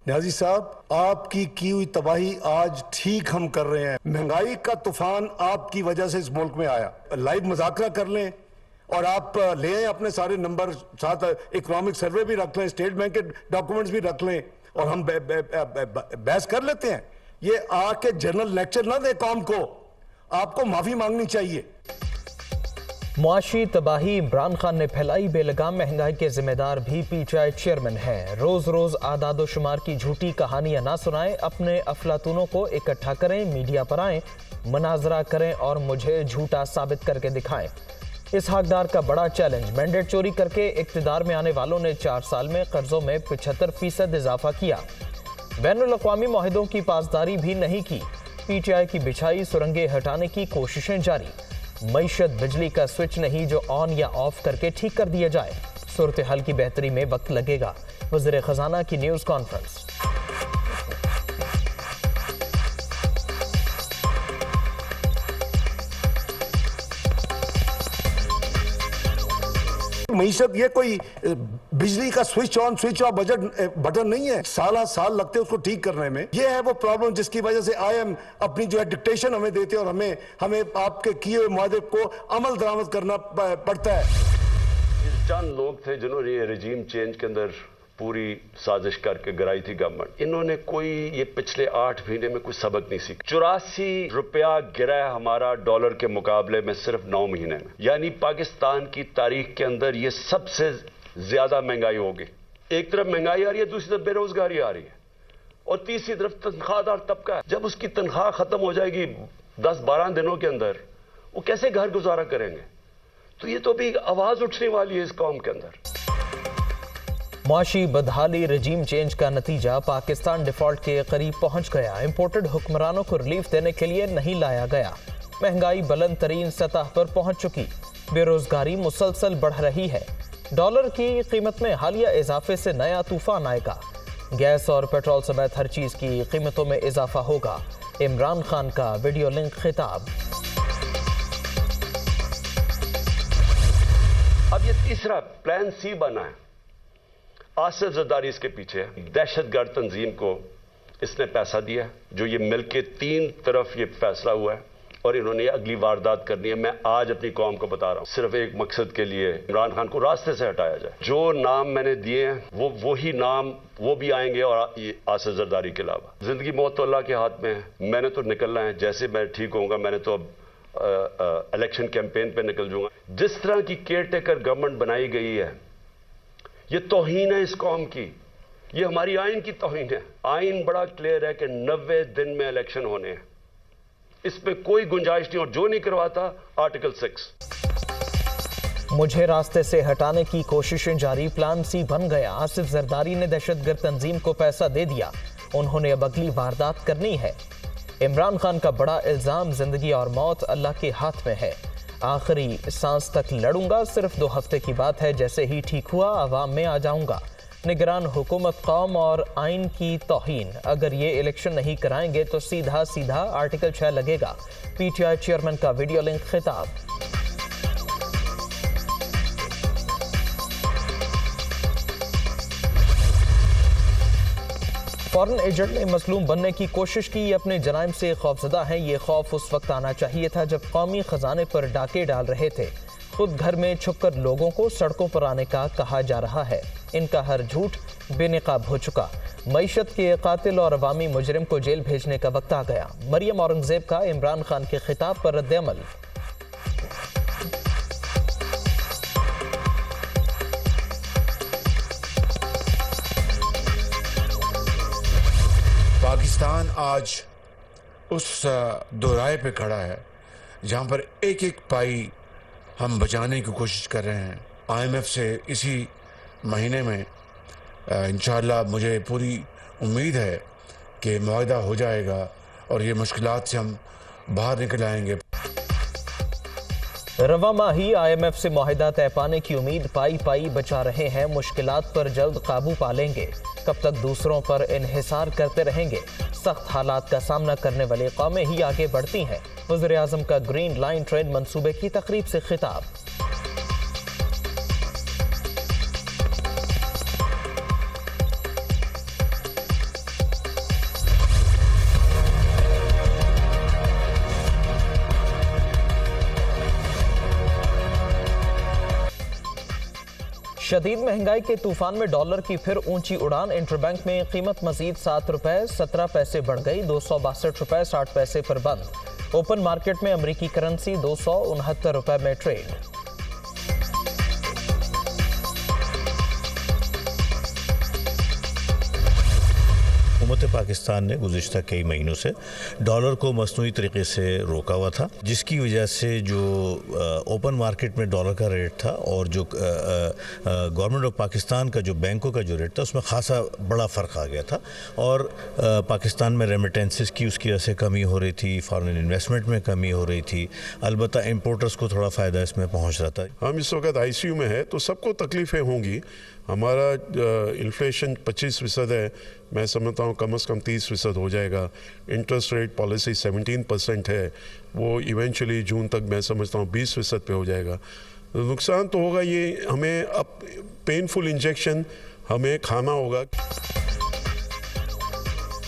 न्याजी साहब, आपकी की हुई तबाही आज ठीक हम कर रहे हैं। महंगाई का तूफान आपकी वजह से इस मुल्क में आया। लाइव मुज़ाकरा कर लें और आप ले आए अपने सारे नंबर, साथ इकोनॉमिक सर्वे भी रख लें, स्टेट बैंक के डॉक्यूमेंट्स भी रख लें और हम बहस कर लेते हैं। ये आके जनरल लेक्चर ना दे कौम को, आपको माफी मांगनी चाहिए। मुआशी तबाही इमरान खान ने फैलाई, बेलगाम महंगाई के जिम्मेदार भी पीटीआई चेयरमैन हैं। रोज रोज आदादो शुमार की झूठी कहानियां ना सुनाएं, अपने अफलातूनों को इकट्ठा करें, मीडिया पर आएं, मनाजरा करें और मुझे झूठा साबित करके दिखाएं। इस हकदार का बड़ा चैलेंज, मैंडेट चोरी करके इक्तिदार में आने वालों ने 4 साल में कर्जों में 75% इजाफा किया। बैनुल अक़वामी मुआहिदों की पासदारी भी नहीं की। पीटीआई की बिछाई सुरंगें हटाने की कोशिशें जारी। मईशत बिजली का स्विच नहीं जो ऑन या ऑफ करके ठीक कर दिया जाए। सूरत हाल की बेहतरी में वक्त लगेगा। वज़ीर खजाना की न्यूज़ कॉन्फ्रेंस। मईशत ये कोई बिजली का switch on switch off button नहीं है, साल लगते हैं उसको ठीक करने में। ये है वो प्रॉब्लम जिसकी वजह से आईएम अपनी जो है डिक्टेशन हमें देते हैं और हमें आपके किए हुए मुआहदे को अमल दरामद करना पड़ता है। चंद लोग थे जिन्होंने ये रजीम चेंज के अंदर पूरी साजिश करके गिराई थी गवर्नमेंट। इन्होंने कोई ये पिछले 8 महीने में कोई सबक नहीं सीखा। 84 रुपया गिरा है हमारा डॉलर के मुकाबले में सिर्फ 9 महीने में, यानी पाकिस्तान की तारीख के अंदर ये सबसे ज्यादा महंगाई होगी। एक तरफ महंगाई आ रही है, दूसरी तरफ बेरोजगारी आ रही है और तीसरी तरफ तनख्वाहदार तबका है। जब उसकी तनख्वाह खत्म हो जाएगी 10-12 दिनों के अंदर, वो कैसे घर गुजारा करेंगे? तो ये तो भी आवाज उठने वाली है इस कौम के अंदर। मुआशी बदहाली रजीम चेंज का नतीजा, पाकिस्तान डिफॉल्ट के करीब पहुंच गया। इंपोर्टेड हुक्मरानों को रिलीफ देने के लिए नहीं लाया गया। महंगाई बुलंद तरीन सतह पर पहुंच चुकी। बेरोजगारी मुसलसल बढ़ रही है। डॉलर की कीमत में हालिया इजाफे से नया तूफान आएगा। गैस और पेट्रोल समेत हर चीज की कीमतों में इजाफा होगा। इमरान खान का वीडियो लिंक खिताब। अब ये तीसरा प्लान सी बना है। आसिफ जरदारी इसके पीछे है। दहशतगर्द तंजीम को इसने पैसा दिया, जो ये मिलके 3 तरफ ये फैसला हुआ है और इन्होंने अगली वारदात करनी है। मैं आज अपनी कौम को बता रहा हूं, सिर्फ एक मकसद के लिए, इमरान खान को रास्ते से हटाया जाए। जो नाम मैंने दिए हैं वही नाम वो भी आएंगे और आसिफ जरदारी के अलावा। जिंदगी मौत तो अल्लाह के हाथ में है। मैंने तो निकलना है, जैसे मैं ठीक होऊंगा मैंने तो अब इलेक्शन कैंपेन पे निकल जाऊंगा। जिस तरह की केयरटेकर गवर्नमेंट बनाई गई है, ये तौहीन है इस कौम की, ये हमारी आइन की तौहीन है। आइन बड़ा क्लियर है कि 90 दिन में इलेक्शन होने हैं, इसमें कोई गुंजाइश नहीं। और जो नहीं करवाता, आर्टिकल 6। मुझे रास्ते से हटाने की कोशिशें जारी। प्लान सी बन गया। आसिफ जरदारी ने दहशतगर्द तंजीम को पैसा दे दिया। उन्होंने अब अगली वारदात करनी है। इमरान खान का बड़ा इल्जाम, जिंदगी और मौत अल्लाह के हाथ में है। आखिरी सांस तक लड़ूंगा, सिर्फ 2 हफ्ते की बात है, जैसे ही ठीक हुआ अवाम में आ जाऊंगा। निगरान हुकूमत कौम और आइन की तौहीन। अगर ये इलेक्शन नहीं कराएंगे तो सीधा सीधा आर्टिकल 6 लगेगा। पीटीआई चेयरमैन का वीडियो लिंक खिताब। फॉरेन एजेंट ने मजलूम बनने की कोशिश की, अपने जराइम से खौफजदा हैं। ये खौफ उस वक्त आना चाहिए था जब कौमी खजाने पर डाके डाल रहे थे। खुद घर में छुपकर लोगों को सड़कों पर आने का कहा जा रहा है। इनका हर झूठ बेनकाब हो चुका। मईशत के कातिल और अवामी मुजरिम को जेल भेजने का वक्त आ गया। मरियम औरंगजेब का इमरान खान के खिताब पर रद्द-ए-अमल। पाकिस्तान आज उस दोराहे पे खड़ा है जहां पर एक एक पाई हम बचाने की कोशिश कर रहे हैं। आईएमएफ से इसी महीने में इंशाअल्लाह मुझे पूरी उम्मीद है कि मुआहदा हो जाएगा और ये मुश्किलात से हम बाहर निकल आएंगे। रवा माही आईएमएफ से मुआहदा तय पाने की उम्मीद पाई पाई बचा रहे हैं। मुश्किलात पर जल्द काबू पा लेंगे। कब तक दूसरों पर इन्हिसार करते रहेंगे? सख्त हालात का सामना करने वाली कौमें ही आगे बढ़ती हैं। वज़ीर आज़म का ग्रीन लाइन ट्रेन मंसूबे की तकरीब से खिताब। शदीद महंगाई के तूफान में डॉलर की फिर ऊंची उड़ान। इंटरबैंक में कीमत मजीद 7 रुपए 17 पैसे बढ़ गई, 262 रुपए 60 पैसे पर बंद। ओपन मार्केट में अमेरिकी करेंसी 269 रुपए में ट्रेड। हुकूमत पाकिस्तान ने गुज़िश्ता कई महीनों से डॉलर को मसनूई तरीके से रोका हुआ था, जिसकी वजह से जो ओपन मार्केट में डॉलर का रेट था और जो गवर्नमेंट ऑफ पाकिस्तान का जो बैंकों का जो रेट था उसमें खासा बड़ा फ़र्क आ गया था। और पाकिस्तान में रेमिटेंसेस की उसकी वजह से कमी हो रही थी, फॉरेन इन्वेस्टमेंट में कमी हो रही थी, अलबत्ता इम्पोर्टर्स को थोड़ा फ़ायदा इसमें पहुँच रहा था। हम इस वक्त आईसीयू में है तो सबको तकलीफ़ें होंगी। हमारा इन्फ्लेशन 25% है, मैं समझता हूँ कम से कम 30% हो जाएगा। इंटरेस्ट रेट पॉलिसी 17% है, वो इवेंचुअली जून तक मैं समझता हूँ 20% पे हो जाएगा। नुकसान तो होगा, ये हमें अब पेनफुल इंजेक्शन हमें खाना होगा।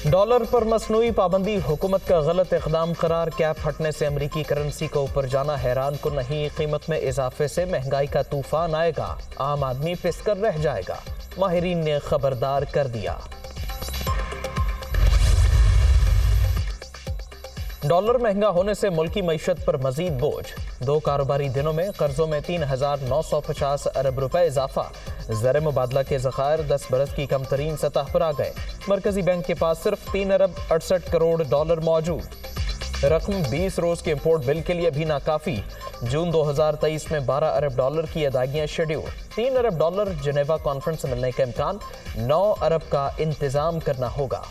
डॉलर पर मसनूई पाबंदी हुकूमत का गलत इक़दाम करार। कैप हटने से अमेरिकी करेंसी को ऊपर जाना हैरान को नहीं। कीमत में इजाफे से महंगाई का तूफान आएगा, आम आदमी पिसकर रह जाएगा, माहिरीन ने खबरदार कर दिया। डॉलर महंगा होने से मुल्की मईशत पर मजीद बोझ। 2 कारोबारी दिनों में कर्जों में 3,950 अरब रुपए इजाफा। ज़र मुबादला के ज़खायर 10 बरस की कम तरीन सतह पर आ गए। मरकजी बैंक के पास सिर्फ 3 अरब 68 करोड़ डॉलर मौजूद। रकम 20 रोज के इम्पोर्ट बिल के लिए भी नाकाफी। जून 2023 में 12 अरब डॉलर की अदायगियां शेड्यूल। 3 अरब डॉलर जिनेवा कॉन्फ्रेंस से मिलने का इम्कान। 9 अरब का इंतजाम करना होगा।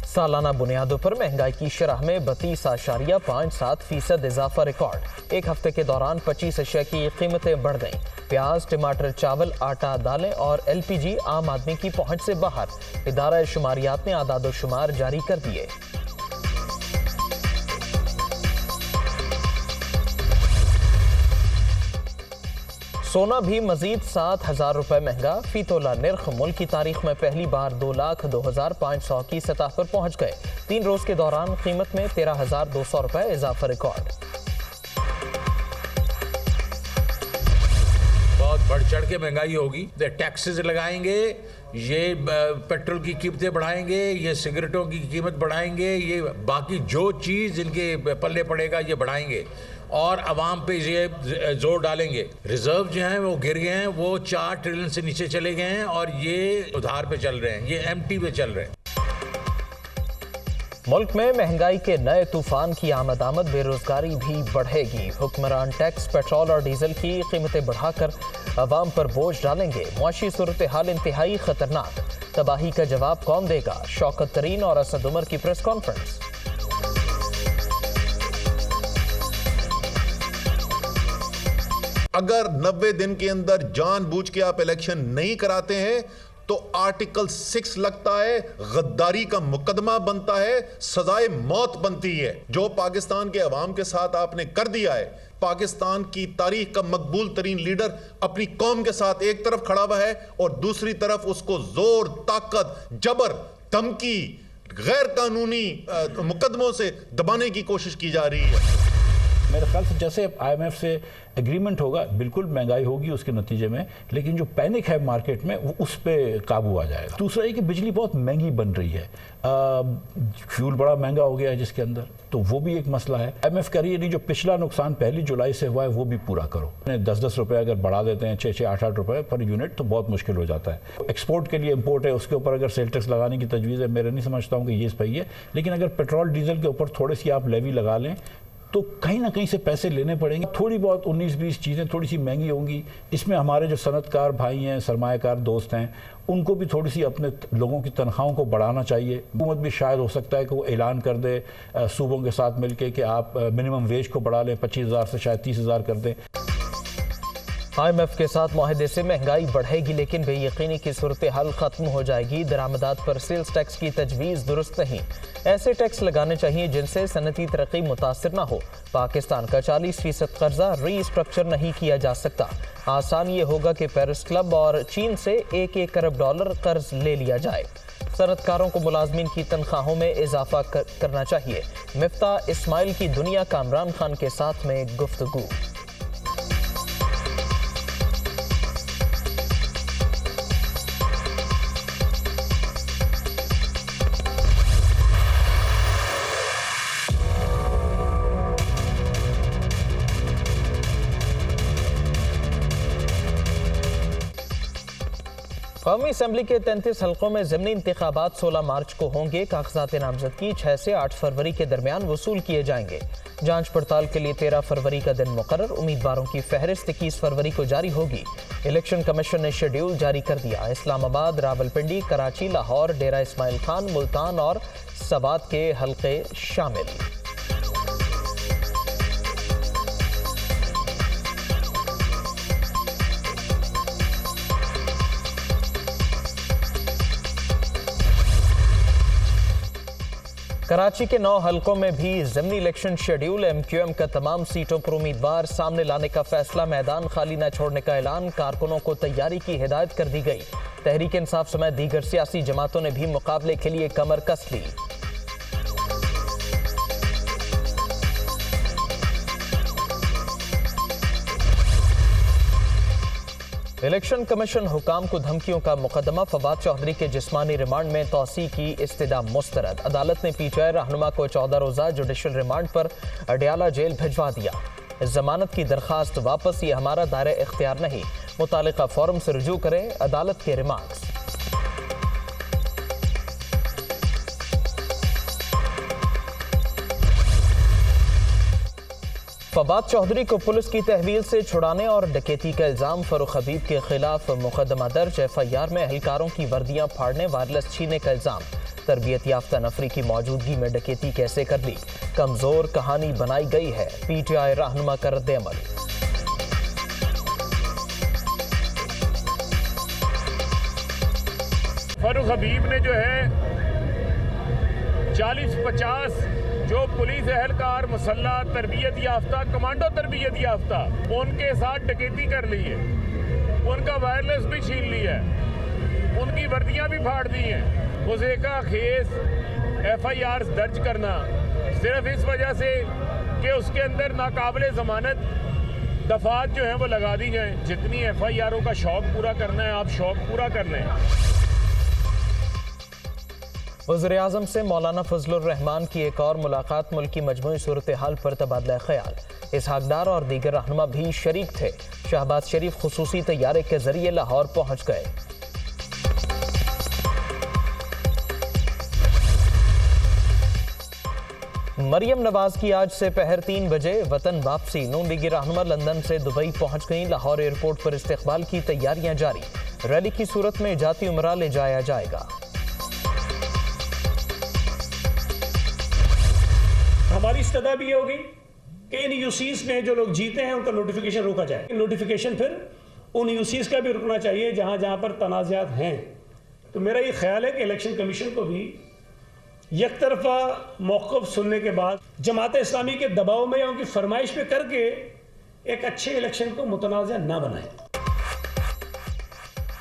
सालाना बुनियादों पर महंगाई की शरह में 32.57% इजाफा रिकॉर्ड। एक हफ्ते के दौरान 25 अशिया की कीमतें बढ़ गईं। प्याज, टमाटर, चावल, आटा, दालें और LPG आम आदमी की पहुंच से बाहर। इदारा शुमारियात ने आदाद शुमार जारी कर दिए। सोना भी मजीद 7,000 रुपए महंगा। फी तोला निर्ख मुल्क की तारीख में पहली बार 2,02,500 की सतह पर पहुंच गए। 3 रोज के दौरान कीमत में 13,200 रुपए इजाफा रिकॉर्ड। बहुत बढ़ चढ़ के महंगाई होगी। टैक्सेस लगाएंगे, ये पेट्रोल की कीमतें बढ़ाएंगे, ये सिगरेटों की कीमत बढ़ाएंगे, ये बाकी जो चीज़ इनके पल्ले पड़ेगा ये बढ़ाएंगे और अवाम पे ये जोर डालेंगे। रिजर्व जो हैं वो गिर गए हैं, वो 4 ट्रिलियन से नीचे चले गए हैं और ये उधार पे चल रहे हैं, ये एम्प्टी पे चल रहे हैं। मुल्क में महंगाई के नए तूफान की आमद बेरोजगारी भी बढ़ेगी। हुक्मरान टैक्स, पेट्रोल और डीजल की कीमतें बढ़ाकर अवाम पर बोझ डालेंगे। मुआशी सूरत हाल इंतहाई खतरनाक। तबाही का जवाब कौन देगा? शौकत तरीन और असद उमर की प्रेस कॉन्फ्रेंस। अगर 90 दिन के अंदर जानबूझ के आप इलेक्शन नहीं कराते हैं तो आर्टिकल 6 लगता है, गद्दारी का मुकदमा बनता है, सजाए मौत बनती है। जो पाकिस्तान के अवाम के साथ आपने कर दिया है, पाकिस्तान की तारीख का मकबूल तरीन लीडर अपनी कौम के साथ एक तरफ खड़ा हुआ है और दूसरी तरफ उसको जोर, ताकत, जबर, धमकी, गैर कानूनी मुकदमों से दबाने की कोशिश की जा रही है। मेरे ख्याल से जैसे IMF से एग्रीमेंट होगा, बिल्कुल महंगाई होगी उसके नतीजे में, लेकिन जो पैनिक है मार्केट में वो उस पर काबू आ जाएगा। दूसरा ये कि बिजली बहुत महंगी बन रही है, फ्यूल बड़ा महंगा हो गया है जिसके अंदर, तो वो भी एक मसला है। IMF कह रही है नहीं, जो पिछला नुकसान 1 जुलाई से हुआ है वो भी पूरा करो। 10-10 रुपये अगर बढ़ा देते हैं, 6-6, 8-8 रुपये पर यूनिट, तो बहुत मुश्किल हो जाता है। एक्सपोर्ट के लिए इम्पोर्ट है, उसके ऊपर अगर सेल टैक्स लगाने की तजवीज़ है, मेरे नहीं समझता हूँ कि ये सही है, लेकिन अगर पेट्रोल डीजल के ऊपर थोड़ी सी आप लेवी लगा लें तो कहीं ना कहीं से पैसे लेने पड़ेंगे। थोड़ी बहुत 19-20 चीज़ें थोड़ी सी महंगी होंगी। इसमें हमारे जो सनतकार भाई हैं, सरमायाकार दोस्त हैं, उनको भी थोड़ी सी अपने लोगों की तनख्वाहों को बढ़ाना चाहिए। हुकूमत भी शायद हो सकता है कि वो ऐलान कर दे सूबों के साथ मिलके कि आप मिनिमम वेज को बढ़ा लें, 25,000 से शायद 30,000 कर दें। IMF के साथ मुआहदे से महंगाई बढ़ेगी, लेकिन बेयकीनी की सूरत हाल खत्म हो जाएगी। दरामदात पर सेल्स टैक्स की तजवीज़ दुरुस्त नहीं। ऐसे टैक्स लगाने चाहिए जिनसे सनती तरक्की मुतासिर न हो। पाकिस्तान का 40% कर्जा रीस्ट्रक्चर नहीं किया जा सकता। आसान ये होगा कि पेरिस क्लब और चीन से 1-1 अरब डॉलर कर्ज ले लिया जाए। सनतकारों को मुलाजमीन की तनख्वाहों में इजाफा करना चाहिए। मिफ्ताह इस्माइल की दुनिया का इमरान खान के साथ में गुफ्तगू। कौमी असम्बली के 33 हल्कों में ज़िमनी इंतखाबात 16 मार्च को होंगे। कागजात नामजदगी 6 से 8 फरवरी के दरमियान वसूल किए जाएंगे। जांच पड़ताल के लिए 13 फरवरी का दिन मुकर्रर। उम्मीदवारों की फहरिस्त 21 फरवरी को जारी होगी। इलेक्शन कमीशन ने शेड्यूल जारी कर दिया। इस्लामाबाद, रावलपिंडी, कराची, लाहौर, डेरा इस्माइल खान, मुल्तान और सवात के हल्के शामिल। कराची के 9 हलकों में भी ज़िमनी इलेक्शन शेड्यूल। MQM का तमाम सीटों पर उम्मीदवार सामने लाने का फैसला। मैदान खाली न छोड़ने का ऐलान। कारकुनों को तैयारी की हिदायत कर दी गई। तहरीक इंसाफ समेत दीगर सियासी जमातों ने भी मुकाबले के लिए कमर कस ली। इलेक्शन कमीशन हुकाम को धमकियों का मुकदमा। फवाद चौधरी के जिस्मानी रिमांड में तौसी की इस्तदा मुस्तरद। अदालत ने PTI रहनुमा को 14 रोजा जुडिशल रिमांड पर अडयाला जेल भिजवा दिया। जमानत की दरखास्त वापस, ये हमारा दायरा इख्तियार नहीं, मुतालिका फोरम से रुजू करें, अदालत के रिमार्क्स। फवाद चौधरी को पुलिस की तहवील से छुड़ाने और डकैती का इल्जाम। फरूख हबीब के खिलाफ मुकदमा दर्ज। FIR में एहलकारों की वर्दियां फाड़ने, वायरलेस छीनने का इल्जाम। तरबियत याफ्ता नफरी की मौजूदगी में डकैती कैसे कर ली, कमजोर कहानी बनाई गई है। PTI रहनुमा का रद्द-ए-अमल। फरूख हबीब ने जो है 40-50 जो पुलिस एहलकार, मुसल्ला, तरबियत याफ्ता, कमांडो तरबियत याफ्ता, उनके साथ डकैती कर ली है। उनका वायरलेस भी छीन लिया है, उनकी वर्दियां भी फाड़ दी हैं। उसे का खेस FIR दर्ज करना सिर्फ इस वजह से कि उसके अंदर नाकाबिले ज़मानत दफात जो हैं वो लगा दी जाएं। जितनी FIRओं का शौक पूरा करना है, आप शौक पूरा कर लें। वज़ीर-ए-आज़म से मौलाना फजलुर रहमान की एक और मुलाकात। मुल्की मजमूई सूरत हाल पर तबादला ख्याल। इसहाक डार और दीगर रहनुमा भी शरीक थे। शहबाज शरीफ खुसूसी तैयारे के जरिए लाहौर पहुंच गए। मरियम नवाज की आज से पहर 3 बजे वतन वापसी। नून लीगी रहनुमा लंदन से दुबई पहुंच गई। लाहौर एयरपोर्ट पर इस्तकबाल की तैयारियां जारी। रैली की सूरत में जाती उमरा ले जाया जाएगा। हमारी इस्तदा भी ये होगी कि इन यूसीज में जो लोग जीते हैं उनका नोटिफिकेशन रोका जाए। नोटिफिकेशन फिर उन यूसीज का भी रुकना चाहिए जहां जहां पर तनाज़ात हैं। तो मेरा ये ख्याल है कि इलेक्शन कमीशन को भी एक तरफा मौक़िफ़ सुनने के बाद जमात इस्लामी के दबाव में या उनकी फरमाइश पे करके एक अच्छे इलेक्शन को मुतनाज़ा ना बनाए।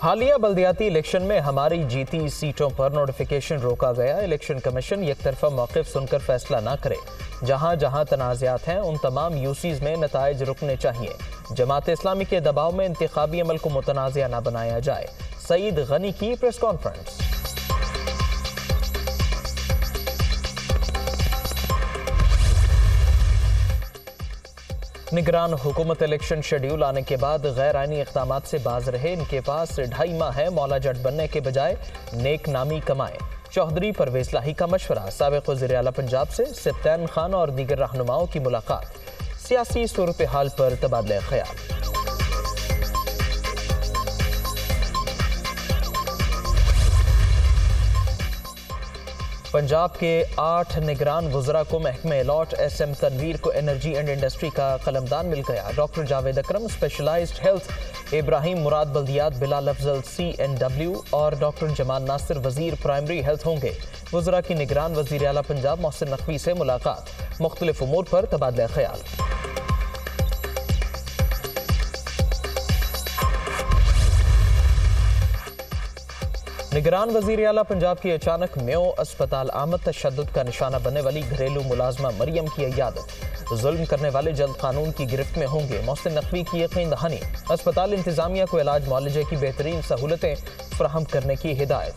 हालिया बल्दियाती इलेक्शन में हमारी जीती सीटों पर नोटिफिकेशन रोका गया। इलेक्शन कमीशन एक तरफा मौक़िफ़ सुनकर फैसला ना करे। जहां जहां तनाज़ात हैं उन तमाम यूसीज में नताइज रुकने चाहिए। जमात इस्लामी के दबाव में इंतखाबी अमल को मुतनाज़ा ना बनाया जाए। सईद गनी की प्रेस कॉन्फ्रेंस। निगरान हुकूमत इलेक्शन शेड्यूल आने के बाद गैर आइनी इक़दामात से बाज रहे। इनके पास 2.5 माह है। मौला जट बनने के बजाय नेक नामी कमाएं। चौधरी परवेज़ लाही का मशवरा। साबिक़ वज़ीर आला पंजाब से सब्तैन खान और दीगर रहनुमाओं की मुलाकात। सियासी सूरत हाल पर तबादला ख्याल। पंजाब के 8 निगरान वज़रा को महकमे अलॉट। SM तनवीर को एनर्जी एंड इंडस्ट्री का कलमदान मिल गया। डॉक्टर जावेद अकरम स्पेशलाइज्ड हेल्थ, इब्राहिम मुराद बल्दियात, बिलाल अफजल CNW और डॉक्टर जमाल नासिर वजीर प्राइमरी हेल्थ होंगे। वज़रा की निगरान वज़ीर आला पंजाब मोहसिन नकवी से मुलाकात। मुख्तलिफ उमूर पर तबादला ख्याल। निगरान वजीर आला पंजाब की अचानक म्यो अस्पताल आमद तशद्दुद का निशाना बनने वाली घरेलू मुलाजमा मरियम की इयादत। जुल्म करने वाले जल्द कानून की गिरफ्त में होंगे, मोहसिन नकवी की यकीन दहानी। अस्पताल इंतजामिया को इलाज मुआलजे की बेहतरीन सहूलतें फराहम करने की हिदायत।